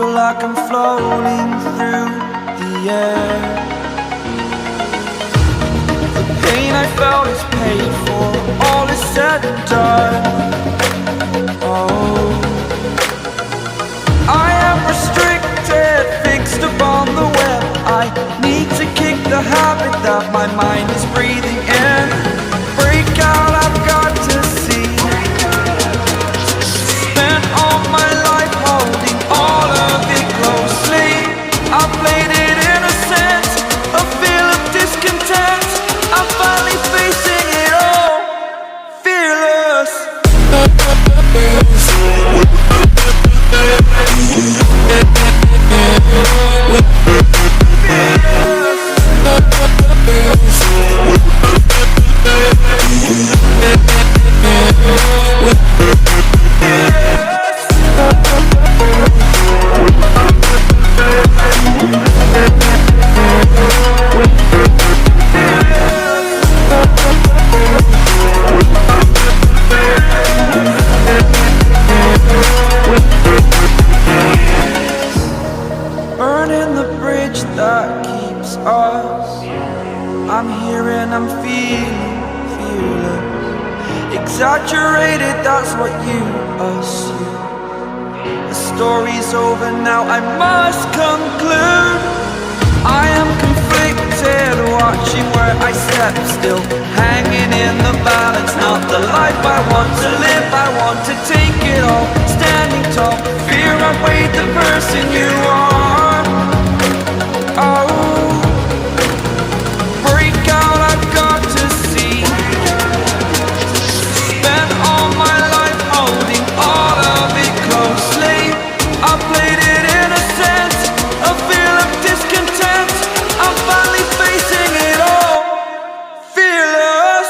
feel like I'm floating through the air. The pain I felt is paid for, all is said and done. Oh, I am restricted, fixed upon the web. I need to kick the habit that my mind is breathing in. Break out, I've got to see. Spent all my life holding all of it closely. I played it innocent, a feel of discontent. I'm finally facing it all, fearless. Burning the bridge that keeps us. I'm here and I'm feeling fearless. Exaggerated, that's what you assume. The story's over now, I must conclude. I am conflicted, watching where I step still, hanging in the balance. Not the life I want to live, I want to take it all. Standing tall, fear outweighed the person you are. Oh, break out, I've got to see. Spent all my life holding all of it closely. I played it innocent, a feel of discontent. I'm finally facing it all, fearless.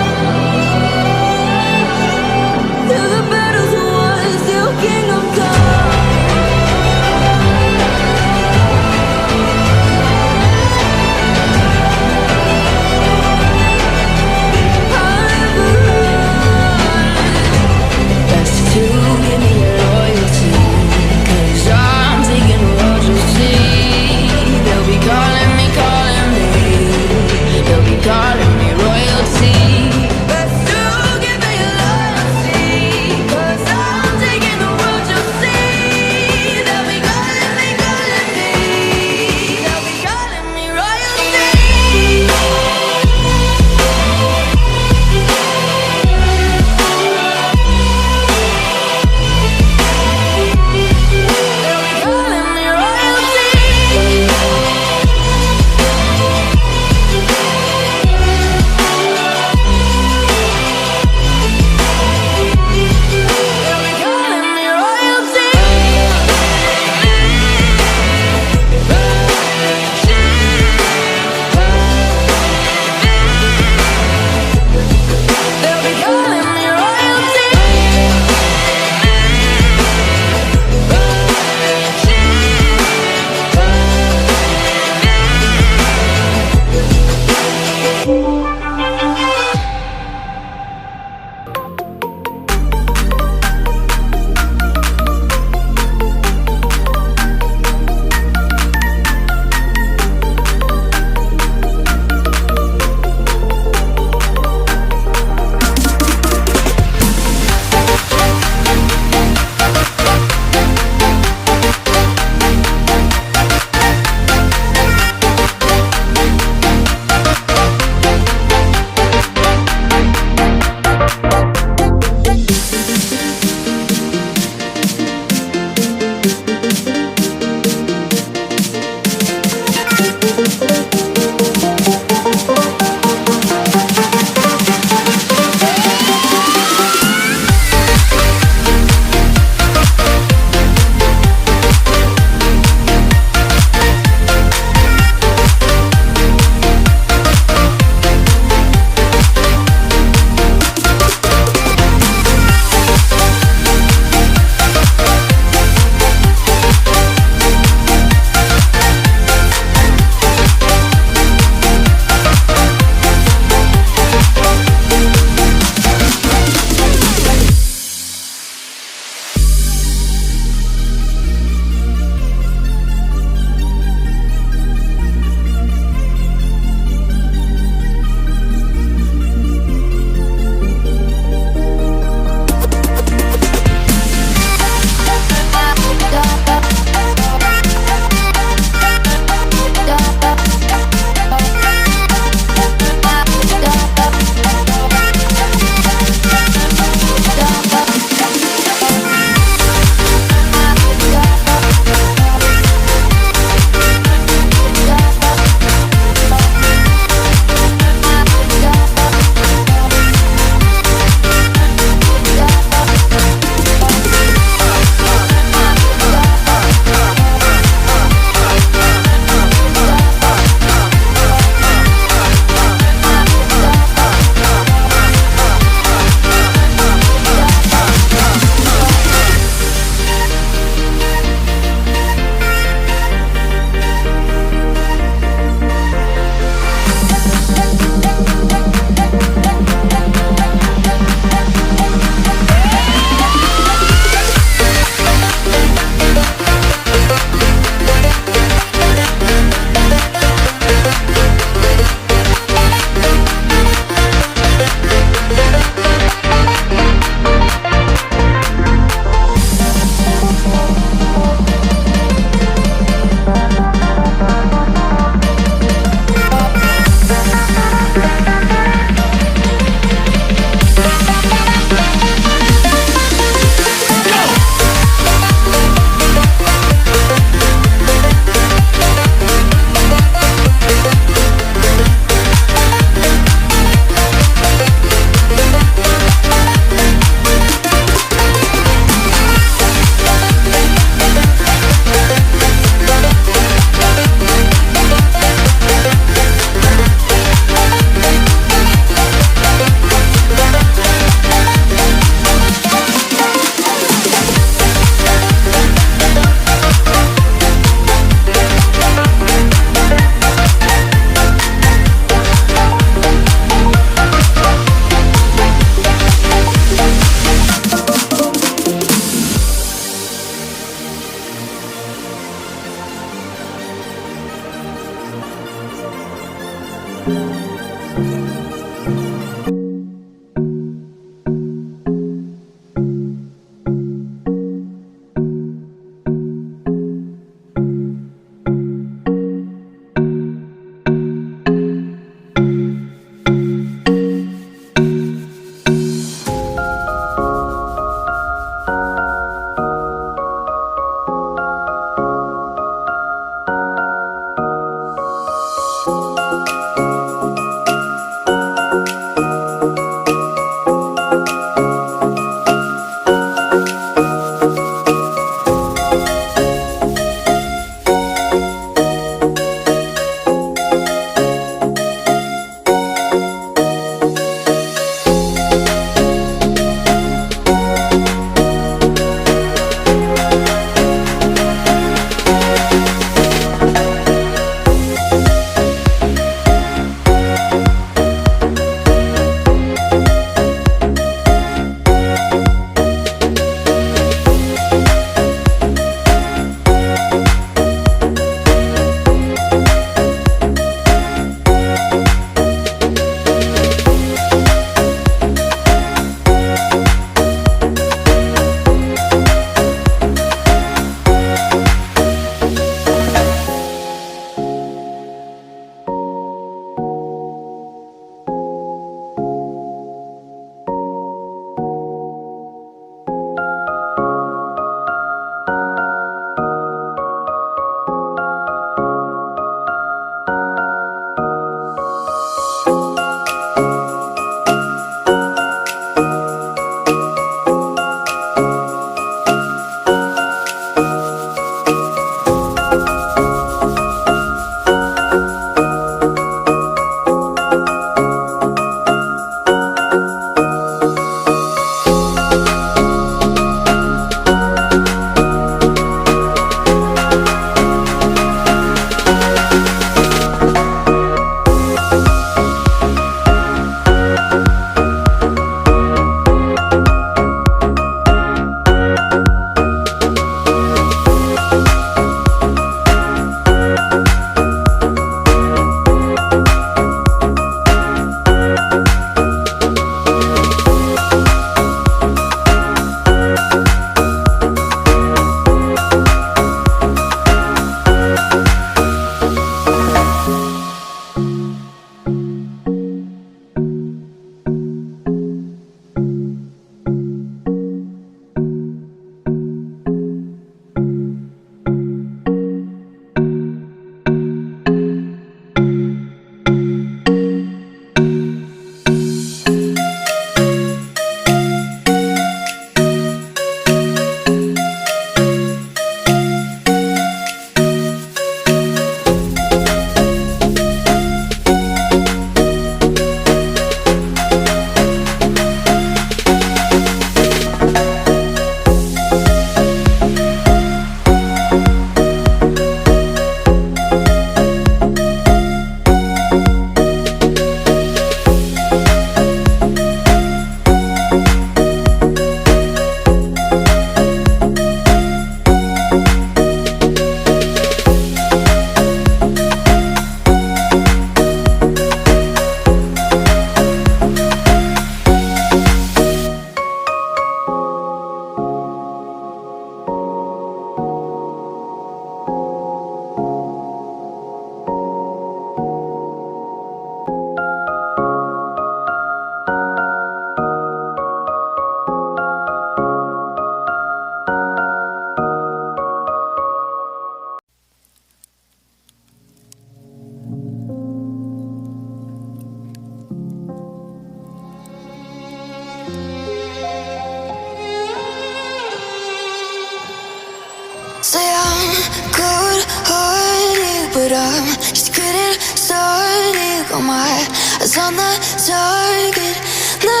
but I'm just getting started. Got my eyes on the target. No,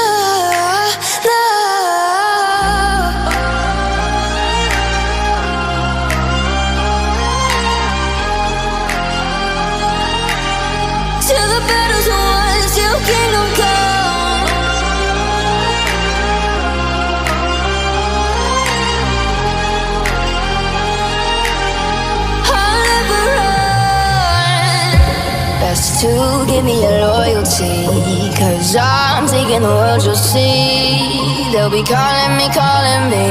no. Till the battle's won, till kingdom come. I'll never run. Best to give me your loyalty, 'cause I'm taking the world, you'll see. They'll be calling me, calling me.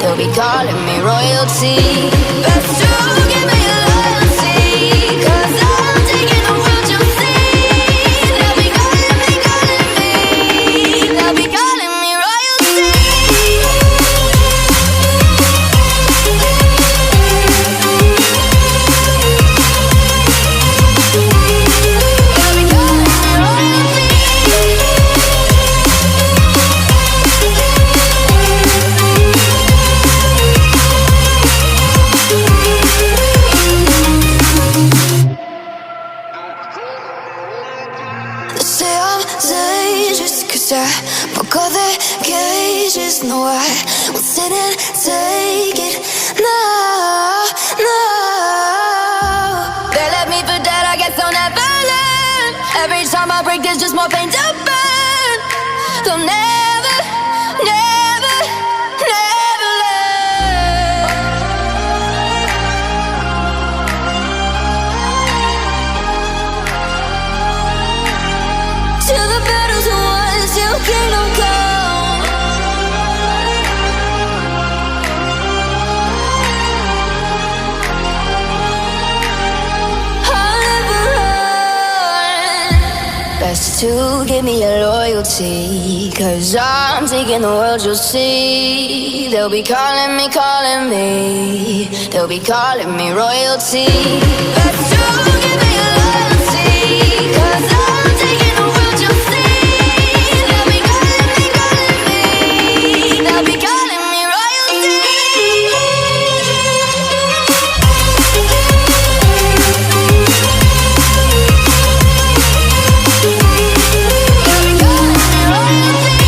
They'll be calling me royalty. Best to give me your loyalty, 'cause I'm taking the world, you'll see. They'll be calling me, calling me. They'll be calling me royalty. They'll be calling me royalty. They say I'm dangerous 'cause I broke all the cages. No, I won't sit and take it. No, no. They left me for dead, I guess I'll never learn. Every time I break, there's just more pain to burn. They'll never, never, never learn. Till the battle's won, till kingdom come. I'll never run. Best to give me your loyalty, 'cause I'm taking the world, you'll see. They'll be calling me, calling me. They'll be calling me royalty. Best to give me your loyalty, 'cause I'm taking the world, you'll see. They'll be calling me, calling me. They'll be calling me royalty. They'll be calling me royalty.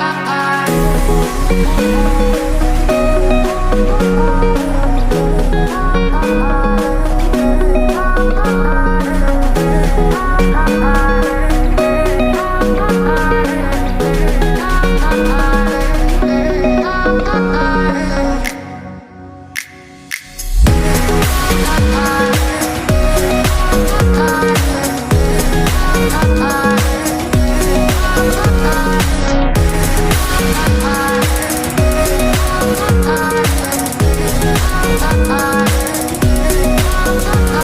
I